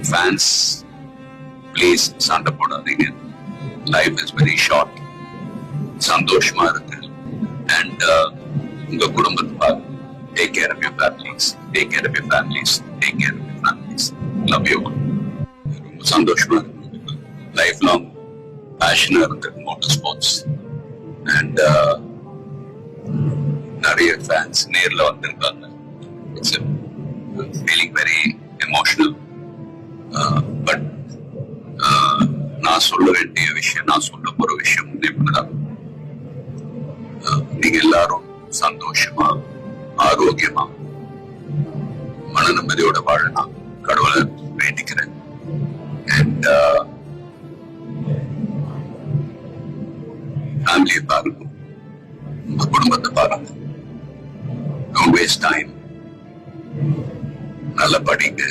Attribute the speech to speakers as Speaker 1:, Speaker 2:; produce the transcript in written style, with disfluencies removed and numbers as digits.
Speaker 1: Fans please சண்டை போடாதீங்க. Life is very short. சந்தோஷமா இருக்கு. அண்ட் உங்க குடும்பத்தை பாருங்க. Take care of your families. Take care of your families. Take care of your families. Love you. ரொம்ப சந்தோஷமா இருக்கு. லைஃப் லாங் பேஷனா இருக்கு மோட்டார் ஸ்போர்ட்ஸ். அண்ட் நிறைய ஃபேன்ஸ் நேர்ல வந்திருக்காங்க. It's feeling very emotional. But நான் சொல்ல வேண்டிய விஷயம், நான் சொல்ல போற விஷயம் இப்படிதான். நீங்க எல்லாரும் சந்தோஷமா, ஆரோக்கியமா, மன நிம்மதியோட வாழலாம் கடவுளை வேண்டிக்கிறேன். அண்ட் ஃபேமிலியை பாருங்க, உங்க குடும்பத்தை பாருங்க. Don't waste time. நல்லா படிங்க,